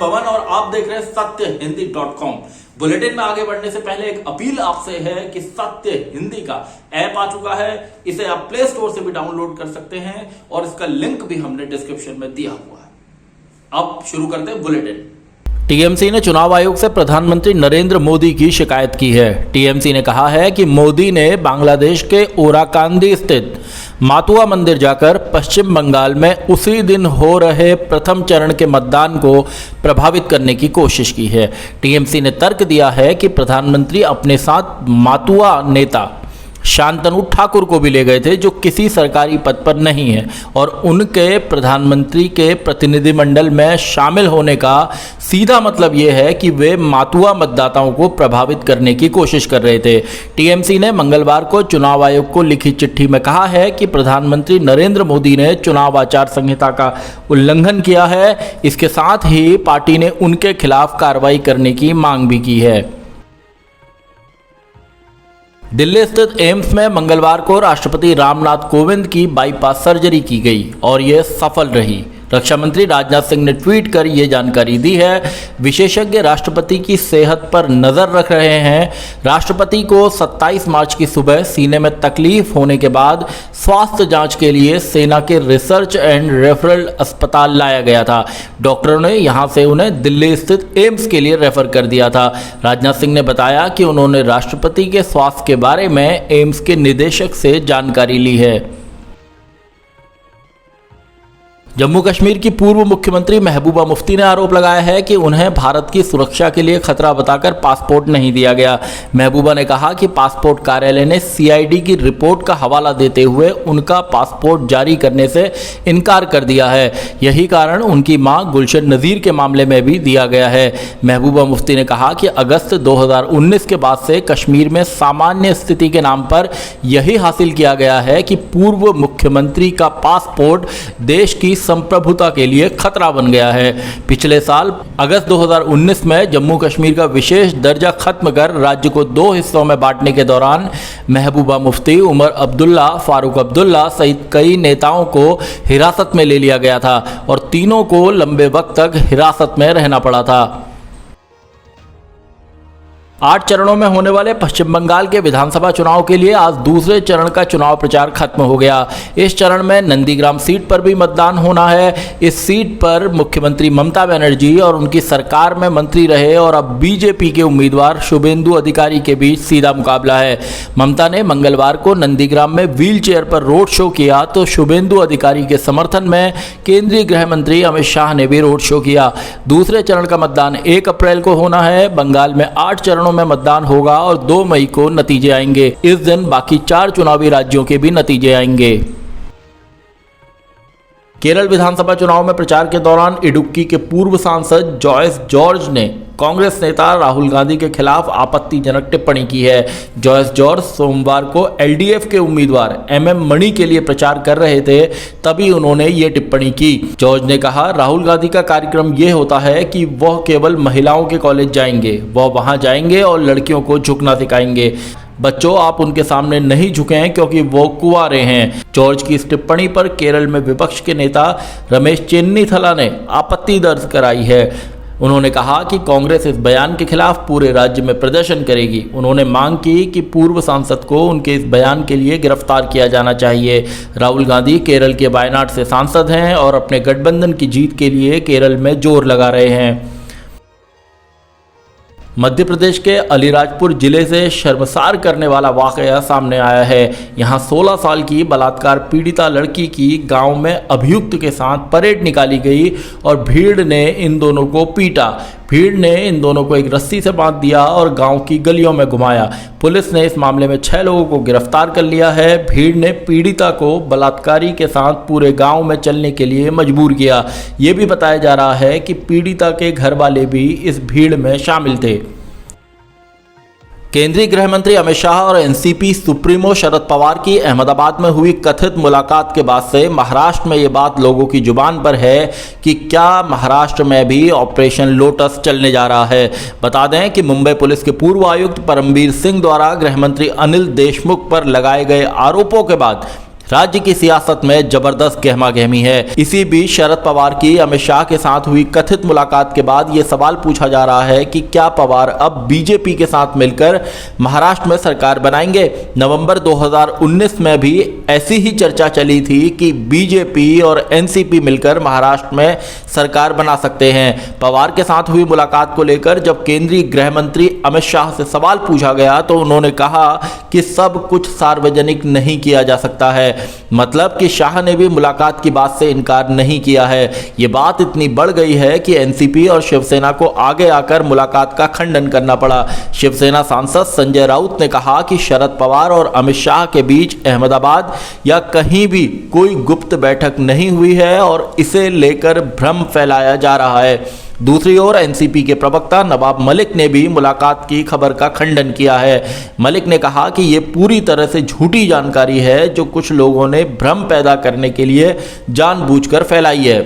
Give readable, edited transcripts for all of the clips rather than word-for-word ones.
पवन और आप देख रहे हैं सत्यहिंदी.com। बुलेटिन में आगे बढ़ने से पहले एक अपील आपसे है कि सत्य हिंदी का ऐप आ चुका है, इसे आप प्ले स्टोर से भी डाउनलोड कर सकते हैं और इसका लिंक भी हमने डिस्क्रिप्शन में दिया हुआ है। अब शुरू करते हैं बुलेटिन। टीएमसी ने चुनाव आयोग से प्रधानमंत्री नरेंद्र मोदी की शिकायत की है। टीएमसी ने कहा है कि मोदी ने बांग्लादेश के ओराकांदी स्थित मातुआ मंदिर जाकर पश्चिम बंगाल में उसी दिन हो रहे प्रथम चरण के मतदान को प्रभावित करने की कोशिश की है। टीएमसी ने तर्क दिया है कि प्रधानमंत्री अपने साथ मातुआ नेता शांतनु ठाकुर को भी ले गए थे, जो किसी सरकारी पद पर नहीं है, और उनके प्रधानमंत्री के प्रतिनिधिमंडल में शामिल होने का सीधा मतलब ये है कि वे मातुआ मतदाताओं को प्रभावित करने की कोशिश कर रहे थे। टीएमसी ने मंगलवार को चुनाव आयोग को लिखी चिट्ठी में कहा है कि प्रधानमंत्री नरेंद्र मोदी ने चुनाव आचार संहिता का उल्लंघन किया है। इसके साथ ही पार्टी ने उनके खिलाफ कार्रवाई करने की मांग भी की है। दिल्ली स्थित एम्स में मंगलवार को राष्ट्रपति रामनाथ कोविंद की बाईपास सर्जरी की गई और यह सफल रही। रक्षा मंत्री राजनाथ सिंह ने ट्वीट कर यह जानकारी दी है। विशेषज्ञ राष्ट्रपति की सेहत पर नजर रख रहे हैं। राष्ट्रपति को 27 मार्च की सुबह सीने में तकलीफ होने के बाद स्वास्थ्य जांच के लिए सेना के रिसर्च एंड रेफरल अस्पताल लाया गया था। डॉक्टरों ने यहां से उन्हें दिल्ली स्थित एम्स के लिए रेफर कर दिया था। राजनाथ सिंह ने बताया कि उन्होंने राष्ट्रपति के स्वास्थ्य के बारे में एम्स के निदेशक से जानकारी ली है। जम्मू कश्मीर की पूर्व मुख्यमंत्री महबूबा मुफ्ती ने आरोप लगाया है कि उन्हें भारत की सुरक्षा के लिए खतरा बताकर पासपोर्ट नहीं दिया गया। महबूबा ने कहा कि पासपोर्ट कार्यालय ने सीआईडी की रिपोर्ट का हवाला देते हुए उनका पासपोर्ट जारी करने से इनकार कर दिया है। यही कारण उनकी मां गुलशन नज़ीर के मामले में भी दिया गया है। महबूबा मुफ्ती ने कहा कि अगस्त 2019 के बाद से कश्मीर में सामान्य स्थिति के नाम पर यही हासिल किया गया है कि पूर्व मुख्यमंत्री का पासपोर्ट देश की संप्रभुता के लिए खतरा बन गया है। पिछले साल अगस्त 2019 में जम्मू कश्मीर का विशेष दर्जा खत्म कर राज्य को 2 हिस्सों में बांटने के दौरान महबूबा मुफ्ती, उमर अब्दुल्ला, फारूक अब्दुल्ला सहित कई नेताओं को हिरासत में ले लिया गया था और तीनों को लंबे वक्त तक हिरासत में रहना पड़ा था। 8 चरणों में होने वाले पश्चिम बंगाल के विधानसभा चुनाव के लिए आज दूसरे चरण का चुनाव प्रचार खत्म हो गया। इस चरण में नंदीग्राम सीट पर भी मतदान होना है। इस सीट पर मुख्यमंत्री ममता बनर्जी और उनकी सरकार में मंत्री रहे और अब बीजेपी के उम्मीदवार शुभेंदु अधिकारी के बीच सीधा मुकाबला है। ममता ने मंगलवार को नंदीग्राम में व्हील चेयर पर रोड शो किया तो शुभेंदु अधिकारी के समर्थन में केंद्रीय गृह मंत्री अमित शाह ने भी रोड शो किया। दूसरे चरण का मतदान 1 अप्रैल को होना है। बंगाल में 8 चरणों में मतदान होगा और 2 मई को नतीजे आएंगे। इस दिन बाकी 4 चुनावी राज्यों के भी नतीजे आएंगे। केरल विधानसभा चुनाव में प्रचार के दौरान इडुक्की के पूर्व सांसद जॉयस जॉर्ज ने कांग्रेस नेता राहुल गांधी के खिलाफ आपत्तिजनक टिप्पणी की है। जॉयस जॉर्ज सोमवार को एलडीएफ के उम्मीदवार एमएम मणि के लिए प्रचार कर रहे थे, तभी उन्होंने ये टिप्पणी की। जॉर्ज ने कहा, राहुल गांधी का कार्यक्रम ये होता है कि वह केवल महिलाओं के कॉलेज जाएंगे, वह वहां जाएंगे और लड़कियों को झुकना सिखाएंगे। बच्चों, आप उनके सामने नहीं झुके हैं क्योंकि वो कुंवारे हैं। जॉर्ज की इस टिप्पणी पर केरल में विपक्ष के नेता रमेश चेन्नीथला ने आपत्ति दर्ज कराई है। उन्होंने कहा कि कांग्रेस इस बयान के खिलाफ पूरे राज्य में प्रदर्शन करेगी। उन्होंने मांग की कि पूर्व सांसद को उनके इस बयान के लिए गिरफ्तार किया जाना चाहिए। राहुल गांधी केरल के वायनाड से सांसद हैं और अपने गठबंधन की जीत के लिए केरल में जोर लगा रहे हैं। मध्य प्रदेश के अलीराजपुर जिले से शर्मसार करने वाला वाकया सामने आया है। यहां 16 साल की बलात्कार पीड़िता लड़की की गांव में अभियुक्त के साथ परेड निकाली गई और भीड़ ने इन दोनों को पीटा। भीड़ ने इन दोनों को एक रस्सी से बांध दिया और गांव की गलियों में घुमाया। पुलिस ने इस मामले में 6 लोगों को गिरफ्तार कर लिया है। भीड़ ने पीड़िता को बलात्कारी के साथ पूरे गांव में चलने के लिए मजबूर किया। ये भी बताया जा रहा है कि पीड़िता के घर वाले भी इस भीड़ में शामिल थे। केंद्रीय गृह मंत्री अमित शाह और एनसीपी सुप्रीमो शरद पवार की अहमदाबाद में हुई कथित मुलाकात के बाद से महाराष्ट्र में ये बात लोगों की जुबान पर है कि क्या महाराष्ट्र में भी ऑपरेशन लोटस चलने जा रहा है। बता दें कि मुंबई पुलिस के पूर्व आयुक्त परमबीर सिंह द्वारा गृह मंत्री अनिल देशमुख पर लगाए गए आरोपों के बाद राज्य की सियासत में जबरदस्त गहमा-गहमी है। इसी बीच शरद पवार की अमित शाह के साथ हुई कथित मुलाकात के बाद ये सवाल पूछा जा रहा है कि क्या पवार अब बीजेपी के साथ मिलकर महाराष्ट्र में सरकार बनाएंगे। नवंबर 2019 में भी ऐसी ही चर्चा चली थी कि बीजेपी और एनसीपी मिलकर महाराष्ट्र में सरकार बना सकते हैं। पवार के साथ हुई मुलाकात को लेकर जब केंद्रीय गृह मंत्री अमित शाह से सवाल पूछा गया तो उन्होंने कहा कि सब कुछ सार्वजनिक नहीं किया जा सकता है। मतलब कि शाह ने भी मुलाकात की बात से इनकार नहीं किया है। ये बात इतनी बढ़ गई है कि एनसीपी और शिवसेना को आगे आकर मुलाकात का खंडन करना पड़ा। शिवसेना सांसद संजय राउत ने कहा कि शरद पवार और अमित शाह के बीच अहमदाबाद या कहीं भी कोई गुप्त बैठक नहीं हुई है और इसे लेकर भ्रम फैलाया जा रहा है। दूसरी ओर एनसीपी के प्रवक्ता नवाब मलिक ने भी मुलाकात की खबर का खंडन किया है। मलिक ने कहा कि ये पूरी तरह से झूठी जानकारी है जो कुछ लोगों ने भ्रम पैदा करने के लिए जानबूझकर फैलाई है।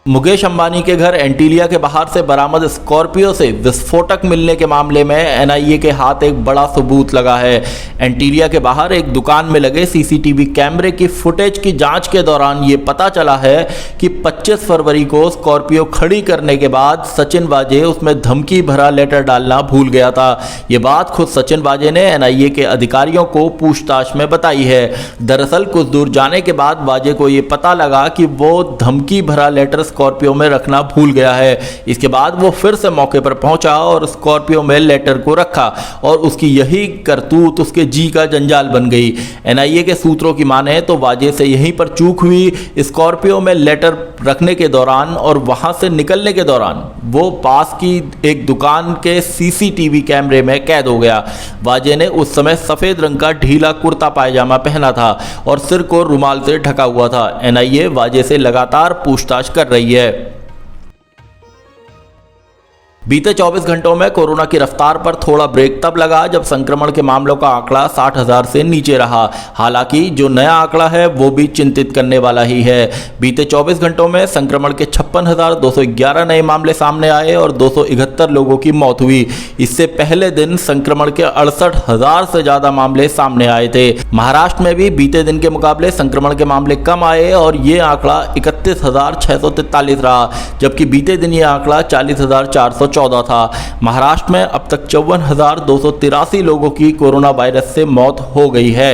मुकेश अंबानी के घर एंटीलिया के बाहर से बरामद स्कॉर्पियो से विस्फोटक मिलने के मामले में एनआईए के हाथ एक बड़ा सबूत लगा है। एंटीलिया के बाहर एक दुकान में लगे सीसीटीवी कैमरे की फुटेज की जांच के दौरान ये पता चला है कि 25 फरवरी को स्कॉर्पियो खड़ी करने के बाद सचिन वाजे उसमें धमकी भरा लेटर डालना भूल गया था। ये बात खुद सचिन वाजे ने एनआईए के अधिकारियों को पूछताछ में बताई है। दरअसल कुछ दूर जाने के बाद वाजे को ये पता लगा कि वो धमकी भरा लेटर स्कॉर्पियो में रखना भूल गया है। इसके बाद वो फिर से मौके पर पहुंचा और स्कॉर्पियो में लेटर को रखा और उसकी यही करतूत उसके जी का जंजाल बन गई। एनआईए के सूत्रों की माने तो वाजे से यहीं पर चूक हुई। स्कॉर्पियो में लेटर रखने के दौरान और वहां से निकलने के दौरान वो पास की एक दुकान के सीसीटीवी कैमरे में कैद हो गया। वाजे ने उस समय सफेद रंग का ढीला कुर्ता पायजामा पहना था और सिर को रुमाल से ढका हुआ था। एनआईए वाजे से लगातार पूछताछ कर रही है। बीते 24 घंटों में कोरोना की रफ्तार पर थोड़ा ब्रेक तब लगा जब संक्रमण के मामलों का आंकड़ा 60,000 से नीचे रहा। हालांकि जो नया आंकड़ा है वो भी चिंतित करने वाला ही है। बीते 24 घंटों में संक्रमण के 56,211 नए मामले सामने आए और 271 लोगों की मौत हुई। इससे पहले दिन संक्रमण के 68,000 से ज्यादा मामले सामने आए थे। महाराष्ट्र में भी बीते दिन के मुकाबले संक्रमण के मामले कम आए और ये आंकड़ा 31,643 रहा, जबकि बीते दिन ये आंकड़ा 40,414 था। महाराष्ट्र में अब तक 54,283 लोगों की कोरोना वायरस से मौत हो गई है।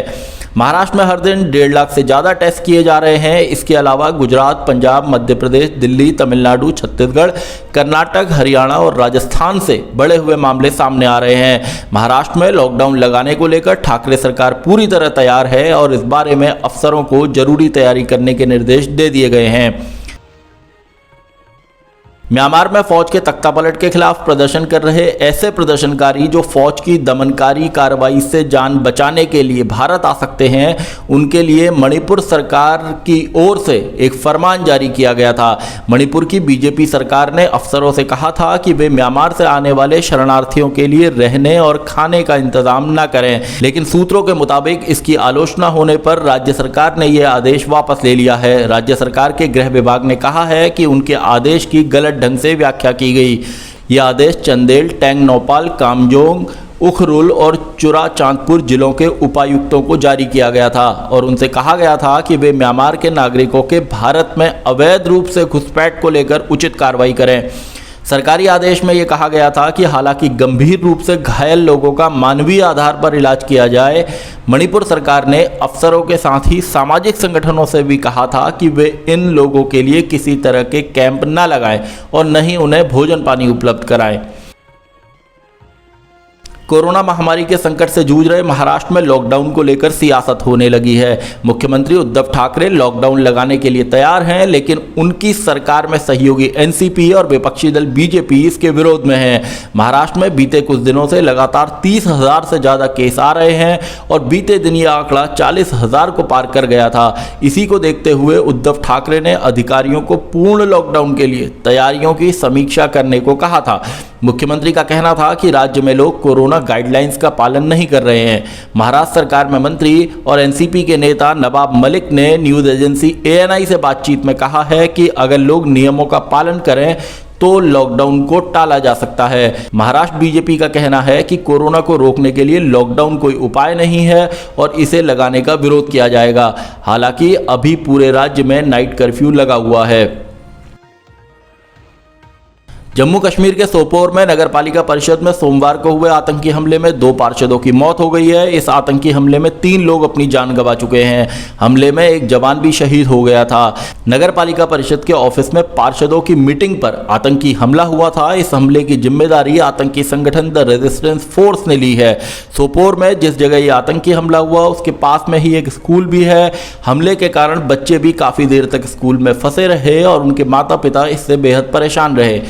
महाराष्ट्र में हर दिन 1.5 लाख से ज़्यादा टेस्ट किए जा रहे हैं। इसके अलावा गुजरात, पंजाब, मध्य प्रदेश, दिल्ली, तमिलनाडु, छत्तीसगढ़, कर्नाटक, हरियाणा और राजस्थान से बढ़े हुए मामले सामने आ रहे हैं। महाराष्ट्र में लॉकडाउन लगाने को लेकर ठाकरे सरकार पूरी तरह तैयार है और इस बारे में अफसरों को जरूरी तैयारी करने के निर्देश दे दिए गए हैं। म्यांमार में फौज के तख्तापलट के खिलाफ प्रदर्शन कर रहे ऐसे प्रदर्शनकारी जो फौज की दमनकारी कार्रवाई से जान बचाने के लिए भारत आ सकते हैं, उनके लिए मणिपुर सरकार की ओर से एक फरमान जारी किया गया था। मणिपुर की बीजेपी सरकार ने अफसरों से कहा था कि वे म्यांमार से आने वाले शरणार्थियों के लिए रहने और खाने का इंतजाम न करें, लेकिन सूत्रों के मुताबिक इसकी आलोचना होने पर राज्य सरकार ने यह आदेश वापस ले लिया है। राज्य सरकार के गृह विभाग ने कहा है कि उनके आदेश की गलत ढंग से व्याख्या की गई। यह आदेश चंदेल, टेंगनौपाल, कामजोंग, उखरुल और चुराचांदपुर जिलों के उपायुक्तों को जारी किया गया था और उनसे कहा गया था कि वे म्यांमार के नागरिकों के भारत में अवैध रूप से घुसपैठ को लेकर उचित कार्रवाई करें। सरकारी आदेश में यह कहा गया था कि हालांकि गंभीर रूप से घायल लोगों का मानवीय आधार पर इलाज किया जाए। मणिपुर सरकार ने अफसरों के साथ ही सामाजिक संगठनों से भी कहा था कि वे इन लोगों के लिए किसी तरह के कैंप न लगाएं और न ही उन्हें भोजन पानी उपलब्ध कराएं। कोरोना महामारी के संकट से जूझ रहे महाराष्ट्र में लॉकडाउन को लेकर सियासत होने लगी है। मुख्यमंत्री उद्धव ठाकरे लॉकडाउन लगाने के लिए तैयार हैं, लेकिन उनकी सरकार में सहयोगी एनसीपी और विपक्षी दल बीजेपी इसके विरोध में है। महाराष्ट्र में बीते कुछ दिनों से लगातार 30,000 से ज़्यादा केस आ रहे हैं और बीते दिन यह आंकड़ा 40,000 को पार कर गया था। इसी को देखते हुए उद्धव ठाकरे ने अधिकारियों को पूर्ण लॉकडाउन के लिए तैयारियों की समीक्षा करने को कहा था। मुख्यमंत्री का कहना था कि राज्य में लोग कोरोना गाइडलाइंस का पालन नहीं कर रहे हैं। महाराष्ट्र सरकार में मंत्री और एनसीपी के नेता नवाब मलिक ने न्यूज एजेंसी एएनआई से बातचीत में कहा है कि अगर लोग नियमों का पालन करें तो लॉकडाउन को टाला जा सकता है। महाराष्ट्र बीजेपी का कहना है कि कोरोना को रोकने के लिए लॉकडाउन कोई उपाय नहीं है और इसे लगाने का विरोध किया जाएगा। हालांकि अभी पूरे राज्य में नाइट कर्फ्यू लगा हुआ है। जम्मू कश्मीर के सोपोर में नगर पालिका परिषद में सोमवार को हुए आतंकी हमले में 2 पार्षदों की मौत हो गई है। इस आतंकी हमले में 3 लोग अपनी जान गंवा चुके हैं। हमले में एक जवान भी शहीद हो गया था। नगर पालिका परिषद के ऑफिस में पार्षदों की मीटिंग पर आतंकी हमला हुआ था। इस हमले की जिम्मेदारी आतंकी संगठन द रेजिस्टेंस फोर्स ने ली है। सोपोर में जिस जगह ये आतंकी हमला हुआ उसके पास में ही एक स्कूल भी है। हमले के कारण बच्चे भी काफी देर तक स्कूल में फंसे रहे और उनके माता पिता इससे बेहद परेशान रहे।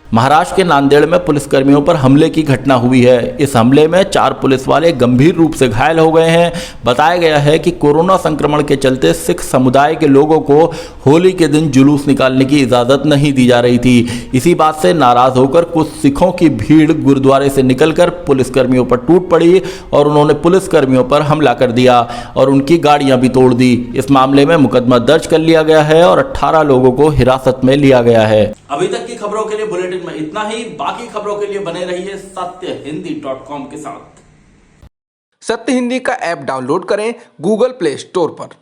महाराष्ट्र के नांदेड़ में पुलिसकर्मियों पर हमले की घटना हुई है। इस हमले में 4 पुलिस वाले गंभीर रूप से घायल हो गए हैं। बताया गया है कि कोरोना संक्रमण के चलते सिख समुदाय के लोगों को होली के दिन जुलूस निकालने की इजाजत नहीं दी जा रही थी। इसी बात से नाराज होकर कुछ सिखों की भीड़ गुरुद्वारे से निकलकर पुलिसकर्मियों पर टूट पड़ी और उन्होंने पुलिसकर्मियों पर हमला कर दिया और उनकी गाड़ियां भी तोड़ दी। इस मामले में मुकदमा दर्ज कर लिया गया है और 18 लोगों को हिरासत में लिया गया है। अभी तक की खबरों के लिए बुलेटिन में इतना ही। बाकी खबरों के लिए बने रहिए सत्यहिंदी.com के साथ। सत्य हिंदी का ऐप डाउनलोड करें गूगल प्ले स्टोर पर।